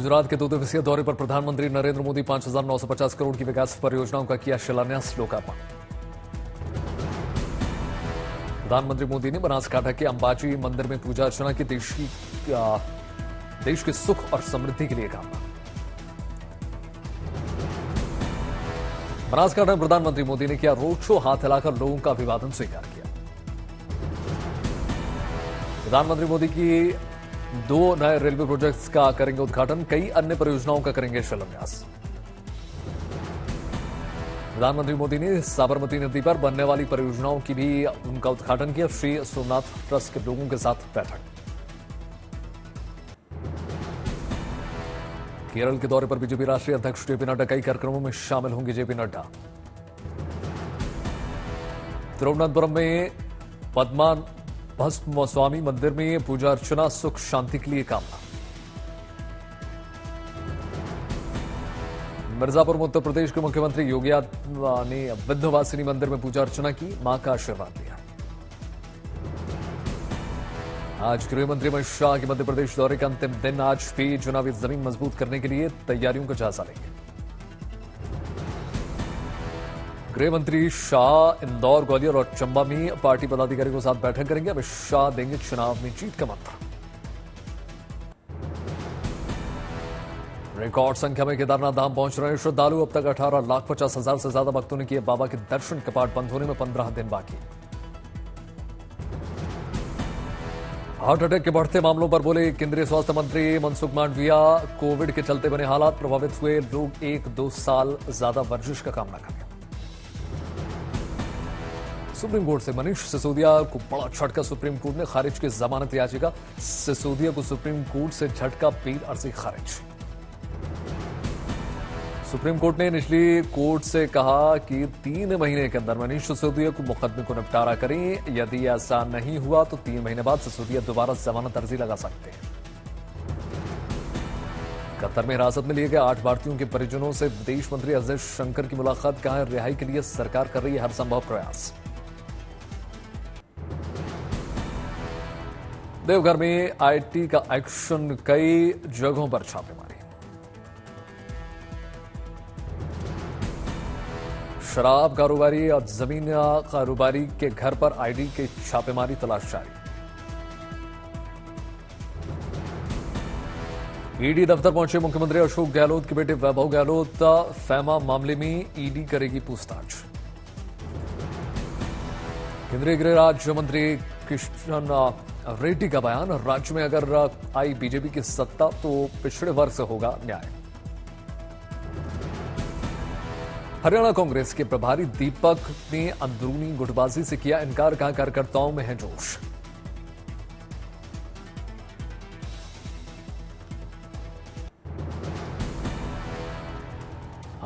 गुजरात के 2 दिवसीय दौरे पर प्रधानमंत्री नरेंद्र मोदी 5,950 करोड़ की विकास परियोजनाओं का किया शिलान्यास लोकार्पण। प्रधानमंत्री मोदी ने बनासकांठा के अंबाजी मंदिर में पूजा अर्चना की। देश के सुख और समृद्धि के लिए कामना। बनासकांठा में प्रधानमंत्री मोदी ने किया रोड शो, हाथ हिलाकर लोगों का अभिवादन स्वीकार किया। प्रधानमंत्री मोदी की 2 नए रेलवे प्रोजेक्ट्स का करेंगे उद्घाटन, कई अन्य परियोजनाओं का करेंगे शिलान्यास। प्रधानमंत्री मोदी ने साबरमती नदी पर बनने वाली परियोजनाओं की भी उनका उद्घाटन किया। श्री सोमनाथ ट्रस्ट के लोगों के साथ बैठक। केरल के दौरे पर बीजेपी राष्ट्रीय अध्यक्ष जेपी नड्डा, कई कार्यक्रमों में शामिल होंगे जेपी नड्डा। तिरुवनंतपुरम में पद्मनाभ स्वामी मंदिर में पूजा अर्चना, सुख शांति के लिए कामना। मिर्जापुर में उत्तर प्रदेश के मुख्यमंत्री योगी आदित्यनाथ ने विंध्यवासिनी मंदिर में पूजा अर्चना की, मां का आशीर्वाद लिया। आज गृह मंत्री अमित शाह के मध्य प्रदेश दौरे का अंतिम दिन। आज भी चुनावी जमीन मजबूत करने के लिए तैयारियों का जायजा लेंगे। गृह मंत्री शाह इंदौर, ग्वालियर और चंबा में पार्टी पदाधिकारियों के साथ बैठक करेंगे। अमित शाह देंगे चुनाव में जीत का मंत्र। रिकॉर्ड संख्या में केदारनाथ धाम पहुंच रहे हैं श्रद्धालु। अब तक 18,50,000 से ज्यादा भक्तों ने किए बाबा के दर्शन। कपाट बंद होने में 15 दिन बाकी। हार्ट अटैक के बढ़ते मामलों पर बोले केंद्रीय स्वास्थ्य मंत्री मनसुख मांडविया, कोविड के चलते बने हालात, प्रभावित हुए लोग 1-2 साल ज्यादा वर्जिश का काम न करें। सुप्रीम कोर्ट से मनीष सिसोदिया को बड़ा झटका। सुप्रीम कोर्ट ने खारिज की जमानत याचिका। सिसोदिया को सुप्रीम कोर्ट से झटका, बेल अर्जी खारिज। सुप्रीम कोर्ट ने निचली कोर्ट से कहा कि 3 महीने के अंदर मनीष सिसोदिया को मुकदमे को निपटारा करें। यदि ऐसा नहीं हुआ तो 3 महीने बाद सिसोदिया दोबारा जमानत अर्जी लगा सकते हैं। कतर में हिरासत में लिए गए 8 भारतीयों के परिजनों से विदेश मंत्री अजय शंकर की मुलाकात। कहा, रिहाई के लिए सरकार कर रही है हर संभव प्रयास। देवघर में आईटी का एक्शन, कई जगहों पर छापेमारी। शराब कारोबारी और जमीन कारोबारी के घर पर आईडी के छापेमारी, तलाश जारी। ईडी दफ्तर पहुंचे मुख्यमंत्री अशोक गहलोत के बेटे वैभव गहलोत। फैमा मामले में ईडी करेगी पूछताछ। केंद्रीय गृह राज्य मंत्री किशन रेड्डी का बयान, राज्य में अगर आई बीजेपी की सत्ता तो पिछड़े वर्ग से होगा न्याय। हरियाणा कांग्रेस के प्रभारी दीपक ने अंदरूनी गुटबाजी से किया इनकार। कहा, कार्यकर्ताओं में है जोश।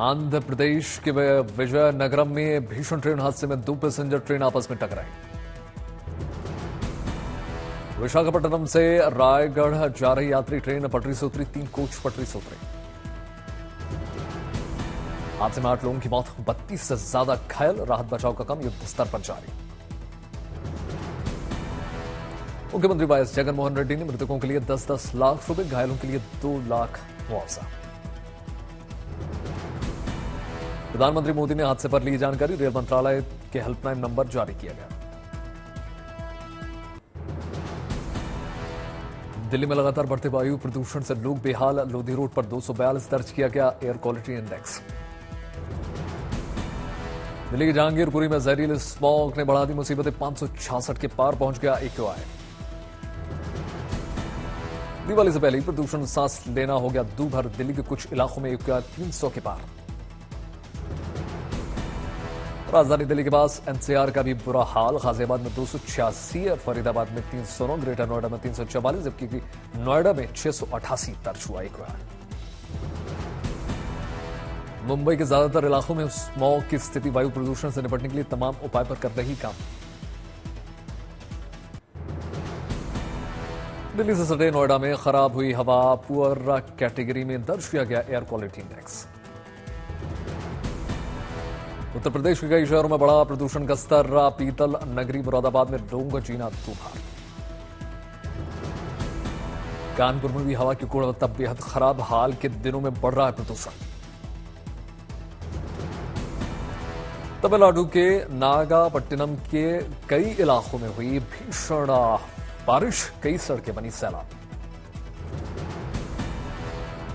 आंध्र प्रदेश के विजयनगरम में भीषण ट्रेन हादसे में 2 पैसेंजर ट्रेन आपस में टकराई। विशाखापट्टनम से रायगढ़ जा रही यात्री ट्रेन पटरी से उतरी, 3 कोच पटरी से उतरे। हादसे में 8 लोगों की मौत, 32 से ज्यादा घायल। राहत बचाव का काम युद्ध स्तर पर जारी। मुख्यमंत्री वाईएस जगनमोहन रेड्डी ने मृतकों के लिए 10-10 लाख रुपए, घायलों के लिए 2 लाख मुआवजा। प्रधानमंत्री मोदी ने हादसे पर ली जानकारी। रेल मंत्रालय के हेल्पलाइन नंबर जारी किया गया। दिल्ली में लगातार बढ़ते वायु प्रदूषण से लोग बेहाल। लोधी रोड पर 242 दर्ज किया गया एयर क्वालिटी इंडेक्स। दिल्ली की जहांगीरपुरी में जहरीले स्मॉग ने बढ़ा दी मुसीबतें। 566 के पार पहुंच गया AQI। दिवाली से पहले ही प्रदूषण सांस लेना हो गया दूभर। दिल्ली के कुछ इलाकों में AQI 300 के पार। राजधानी दिल्ली के पास NCR का भी बुरा हाल। गाजियाबाद में 286, फरीदाबाद में 309, ग्रेटर नोएडा में 344, जबकि नोएडा में 688 दर्ज हुआ AQI। मुंबई के ज्यादातर इलाकों में स्मॉग की स्थिति। वायु प्रदूषण से निपटने के लिए तमाम उपाय पर कर रही काम। दिल्ली से सटे नोएडा में खराब हुई हवा। पुअर कैटेगरी में दर्ज किया गया air quality index. Uttar Pradesh के कई शहरों में बढ़ा प्रदूषण का स्तर। पीतल नगरी मुरादाबाद में लोगों का जीना दूभर। कानपुर में भी हवा की गुणवत्ता बेहद खराब, हाल के दिनों में बढ़ रहा है प्रदूषण। तमिलनाडु के नागापट्टिनम के कई इलाकों में हुई भीषण बारिश, कई सड़कें बनी सैलाब।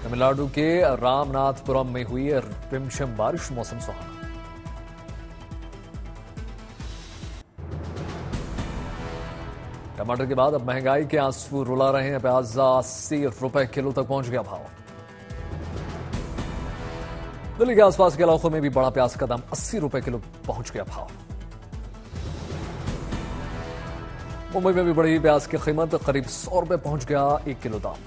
तमिलनाडु के रामनाथपुरम में हुई रिमझिम बारिश, मौसम सुहाना। टमाटर के बाद अब महंगाई के आंसू रुला रहे हैं। प्याज 80 रुपए किलो तक पहुंच गया भाव। दिल्ली के आसपास के इलाकों में भी बढ़ा प्याज का दाम, 80 रुपए किलो पहुंच गया भाव। मुंबई में भी बढ़ी प्याज की कीमत, करीब 100 रुपए पहुंच गया 1 किलो दाम।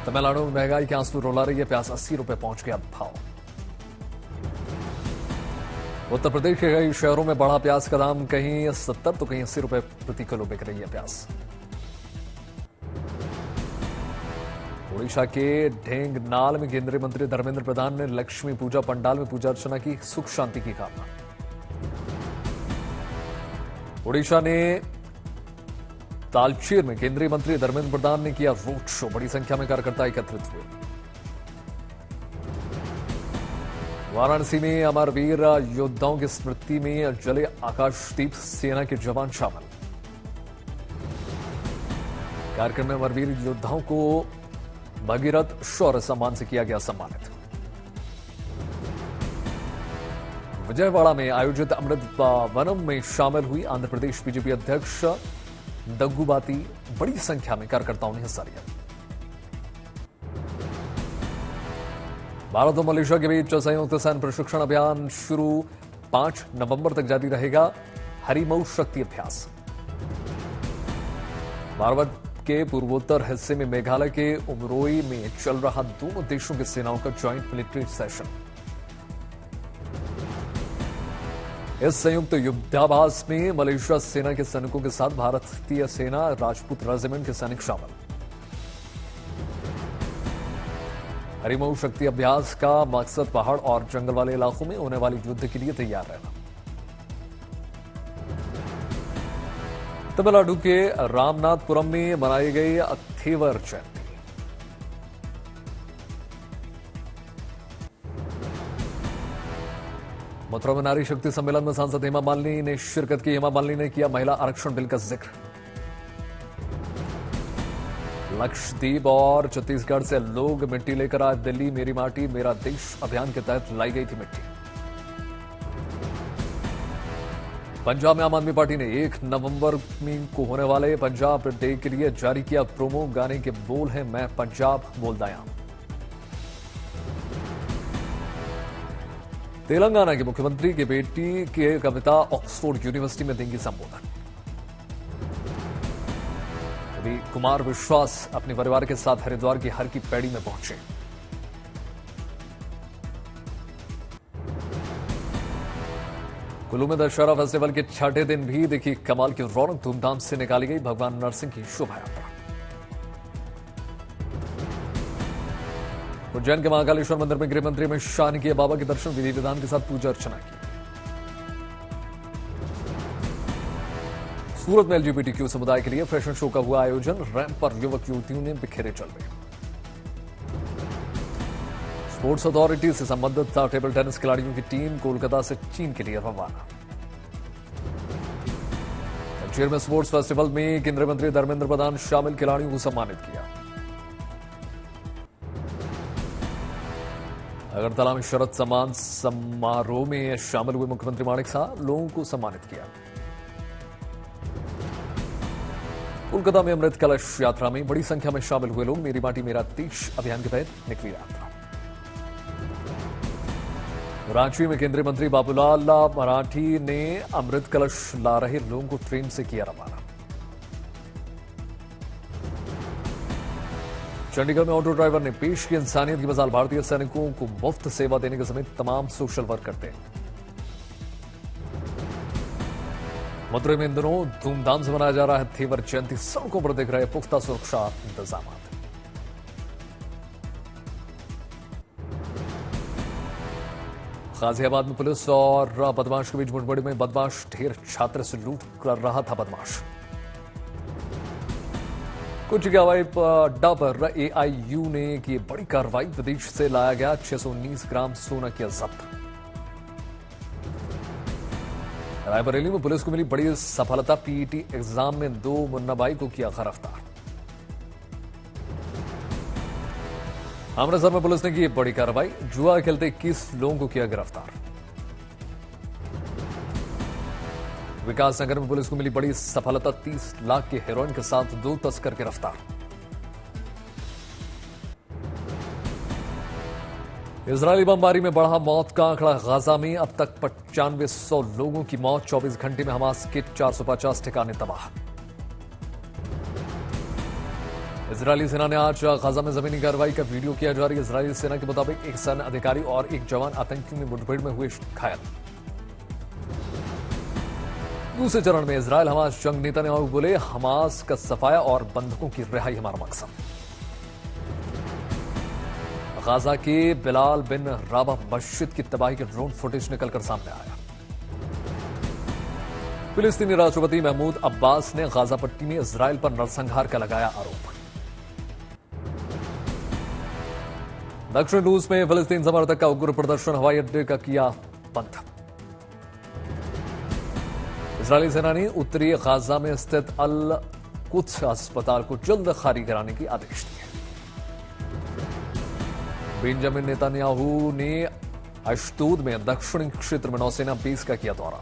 तमिलनाडु में महंगाई के आंसू रुला रही है, प्याज 80 रुपए पहुंच गया भाव। उत्तर प्रदेश के कई शहरों में बढ़ा प्याज का दाम, कहीं 70 तो कहीं 80 रुपए प्रति किलो बिक रही है प्याज। ओडिशा के ढेंगनाल में केंद्रीय मंत्री धर्मेंद्र प्रधान ने लक्ष्मी पूजा पंडाल में पूजा अर्चना की, सुख शांति की कामना। ओडिशा ने तालचेर में केंद्रीय मंत्री धर्मेंद्र प्रधान ने किया रोड शो, बड़ी संख्या में कार्यकर्ता एकत्रित हुए। वाराणसी में अमरवीर योद्धाओं की स्मृति में जले आकाशदीप, सेना के जवान शामिल। कार्यक्रम में अमरवीर योद्धाओं को भगीरथ शौर्य सम्मान से किया गया सम्मानित। विजयवाड़ा में आयोजित अमृत वनम में शामिल हुई आंध्र प्रदेश बीजेपी अध्यक्ष दग्गुबाती, बड़ी संख्या में कार्यकर्ताओं ने हिस्सा लिया। भारत और मलेशिया के बीच संयुक्त सैन्य प्रशिक्षण अभियान शुरू, 5 नवंबर तक जारी रहेगा हरिमऊ शक्ति अभ्यास। भारत के पूर्वोत्तर हिस्से में मेघालय के उमरोई में चल रहा दोनों देशों की सेनाओं का ज्वाइंट मिलिट्री सेशन। इस संयुक्त युद्धाभ्यास में मलेशिया सेना के सैनिकों के साथ भारतीय सेना राजपूत रेजिमेंट के सैनिक शामिल। हरिमऊ शक्ति अभ्यास का मकसद पहाड़ और जंगल वाले इलाकों में होने वाले युद्ध के लिए तैयार रहना। तमिलनाडु के रामनाथपुरम में मनाई गई थेवर जयंती। मथुरा में नारी शक्ति सम्मेलन में सांसद हेमा मालिनी ने शिरकत की। हेमा मालिनी ने किया महिला आरक्षण बिल का जिक्र। लक्षद्वीप और छत्तीसगढ़ से लोग मिट्टी लेकर आए दिल्ली। मेरी माटी मेरा देश अभियान के तहत लाई गई थी मिट्टी। पंजाब में आम आदमी पार्टी ने 1 नवंबर को होने वाले पंजाब डे के लिए जारी किया प्रोमो। गाने के बोल हैं, मैं पंजाब बोलदाया। तेलंगाना के मुख्यमंत्री की बेटी की कविता ऑक्सफोर्ड यूनिवर्सिटी में देंगी संबोधन। अभी कुमार विश्वास अपने परिवार के साथ हरिद्वार की हर की पैड़ी में पहुंचे। कुल्लू में दशहरा फेस्टिवल के 6ठे दिन भी देखी कमाल की रौनक, धूमधाम से निकाली गई भगवान नरसिंह की शोभा यात्रा। उज्जैन के महाकालेश्वर मंदिर में गृहमंत्री अमित शाह ने किए बाबा के दर्शन, विधि विधान के साथ पूजा अर्चना की। सूरत में एलजीबीटीक्यू समुदाय के लिए फैशन शो का हुआ आयोजन। रैंप पर युवक युवतियों ने बिखेरे जलवे। स्पोर्ट्स अथॉरिटी से संबंधित टेबल टेनिस खिलाड़ियों की टीम कोलकाता से चीन के लिए रवाना। तंचेर में स्पोर्ट्स फेस्टिवल में केंद्रीय मंत्री धर्मेंद्र प्रधान शामिल, खिलाड़ियों को सम्मानित किया। अगरतला में शरद सम्मान समारोह में शामिल हुए मुख्यमंत्री माणिक साह, लोगों को सम्मानित किया। कोलकाता में अमृत कलश यात्रा में बड़ी संख्या में शामिल हुए लोग। मेरी माटी मेरा देश अभियान के तहत निकली यात्रा। रांची में केंद्रीय मंत्री बाबूलाल मराठी ने अमृत कलश ला रहे लोगों को ट्रेन से किया रवाना। चंडीगढ़ में ऑटो ड्राइवर ने पेश की इंसानियत की मिसाल, भारतीय सैनिकों को मुफ्त सेवा देने के समेत तमाम सोशल वर्क करते हैं। मथुरा में इन दिनों धूमधाम से मनाया जा रहा है थेवर जयंती, सड़कों पर दिख रहे पुख्ता सुरक्षा इंतजाम। गाजियाबाद में पुलिस और बदमाश के बीच मुठभेड़ में बदमाश ढेर छात्र से लूट कर रहा था बदमाश। कुछ हवाई अड्डा पर एआईयू ने की बड़ी कार्रवाई। विदेश से लाया गया 619 ग्राम सोना किया जब्त। रायबरेली में पुलिस को मिली बड़ी सफलता। पीईटी एग्जाम में 2 मुन्नाबाई को किया गिरफ्तार। अमृतसर में पुलिस ने की बड़ी कार्रवाई। जुआ खेलते 21 लोगों को किया गिरफ्तार। विकास नगर में पुलिस को मिली बड़ी सफलता। 30 लाख के हेरोइन के साथ 2 तस्कर गिरफ्तार। इजरायली बमबारी में बढ़ा मौत का आंकड़ा। गाजा में अब तक 9500 लोगों की मौत। 24 घंटे में हमास के 450 ठिकाने तबाह। इजरायली सेना ने आज गाजा में जमीनी कार्रवाई का वीडियो किया जारी। इजरायली सेना के मुताबिक एक सैन्य अधिकारी और एक जवान आतंकी में मुठभेड़ में हुए घायल। दूसरे चरण में इजरायल हमास जंग नेतन्याहू बोले, हमास का सफाया और बंधकों की रिहाई हमारा मकसद। गाजा के बिलाल बिन राबा मस्जिद की तबाही के ड्रोन फुटेज निकलकर सामने आया। फिलिस्तीनी राष्ट्रपति महमूद अब्बास ने गाजा पट्टी में इजरायल पर नरसंहार का लगाया आरोप। दक्षिण रूस में फिलिस्तीन समर्थक का उग्र प्रदर्शन। हवाई अड्डे का किया बंद। इजरायली सेना ने उत्तरी गाजा में स्थित अल कुद्स अस्पताल को जल्द खाली कराने के आदेश दिए। बेंजामिन नेतन्याहू ने अश्दोद में दक्षिणी क्षेत्र में नौसेना बेस का किया दौरा।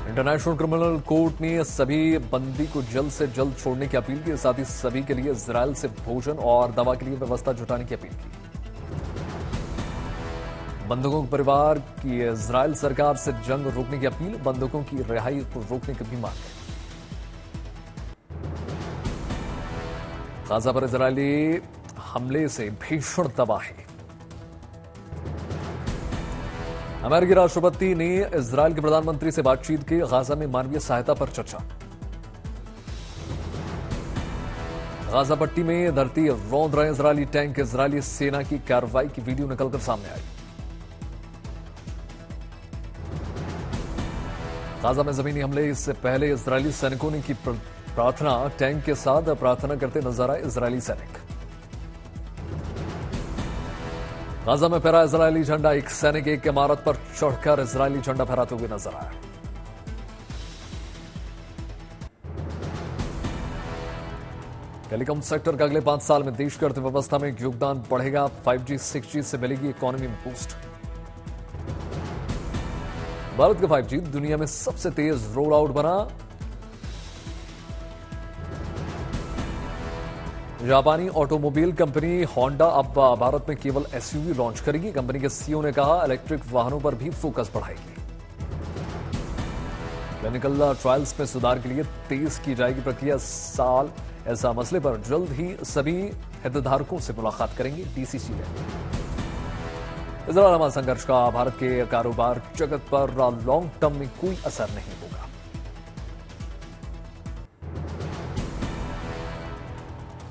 इंटरनेशनल क्रिमिनल कोर्ट ने सभी बंदी को जल्द से जल्द छोड़ने की अपील की। साथ ही सभी के लिए इजरायल से भोजन और दवा के लिए व्यवस्था जुटाने की अपील की। बंधकों के परिवार की इजरायल सरकार से जंग रोकने की अपील। बंधकों की रिहाई को रोकने की भी मांग। गाजा पर इजरायली हमले से भीषण तबाही। अमेरिकी राष्ट्रपति ने इजरायल के प्रधानमंत्री से बातचीत की। गाजा में मानवीय सहायता पर चर्चा। गाजा पट्टी में धरती रौंद रहे इजरायली टैंक। इजरायली सेना की कार्रवाई की वीडियो निकलकर सामने आई। गाजा में जमीनी हमले से पहले इजरायली सैनिकों ने की प्रार्थना। टैंक के साथ प्रार्थना करते नजर आए इजरायली सैनिक। गाजा में फहरा इजरायली झंडा। एक सैनिक एक इमारत पर चढ़कर इजरायली झंडा फहराते हुए नजर आया। टेलीकॉम सेक्टर का अगले 5 साल में देश की अर्थव्यवस्था में योगदान बढ़ेगा। 5G 6G से मिलेगी इकोनॉमी में बूस्ट। भारत का 5G दुनिया में सबसे तेज रोल आउट बना। जापानी ऑटोमोबाइल कंपनी होंडा अब भारत में केवल एसयूवी लॉन्च करेगी। कंपनी के सीईओ ने कहा, इलेक्ट्रिक वाहनों पर भी फोकस बढ़ाएगी। क्लिनिकल ट्रायल्स में सुधार के लिए तेज की जाएगी प्रक्रिया। साल ऐसा मसले पर जल्द ही सभी हितधारकों से मुलाकात करेंगे डीसीसी ने। इजरायल हमास संघर्ष का भारत के कारोबार जगत पर लॉन्ग टर्म में कोई असर नहीं होगा।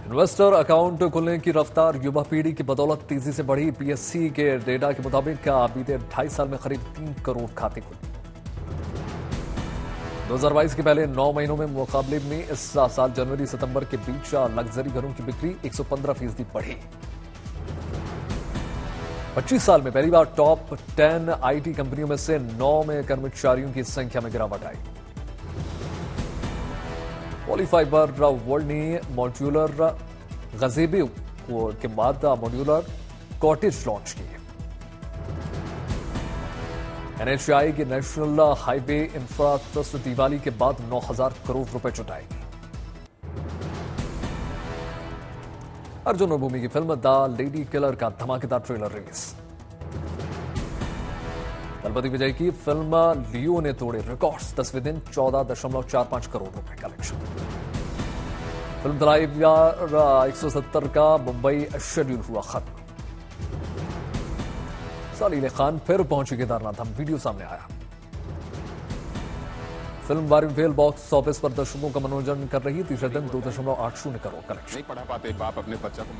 इन्वेस्टर अकाउंट खोलने की रफ्तार युवा पीढ़ी की बदौलत तेजी से बढ़ी। पीएससी के डेटा के मुताबिक बीते 2.5 साल में करीब 3 करोड़ खाते खुले। 2022 के पहले 9 महीनों में मुकाबले में इस साल जनवरी सितंबर के बीच लग्जरी घरों की बिक्री 115% बढ़ी। 25 साल में पहली बार टॉप 10 आईटी कंपनियों में से 9 में कर्मचारियों की संख्या में गिरावट आई। पॉलीफाइबर वर्ल्ड ने मॉड्यूलर गज़ेबे के बाद मॉड्यूलर कॉटेज लॉन्च किए। एनएचआई की national highway infra trust Diwali के बाद 9,000 करोड़ रुपए जुटाएगी। अर्जुन और भूमि की फिल्म द लेडी किलर का धमाकेदार ट्रेलर रिलीज। दलपति विजय की फिल्म लियो ने तोड़े रिकॉर्ड्स। 10वें दिन 14.45 करोड़ रुपए कलेक्शन। फिल्म ड्राइव 170 का मुंबई शेड्यूल हुआ खत्म। सलील खान फिर पहुंचे केदारनाथ। हम वीडियो सामने आया। फिल्म वारीफेल बॉक्स ऑफिस पर दर्शकों का मनोरंजन कर रही। तीसरे दिन 2.80 करोड़ कलेक्शन। नहीं पढ़ा पाते बाप अपने बच्चा को।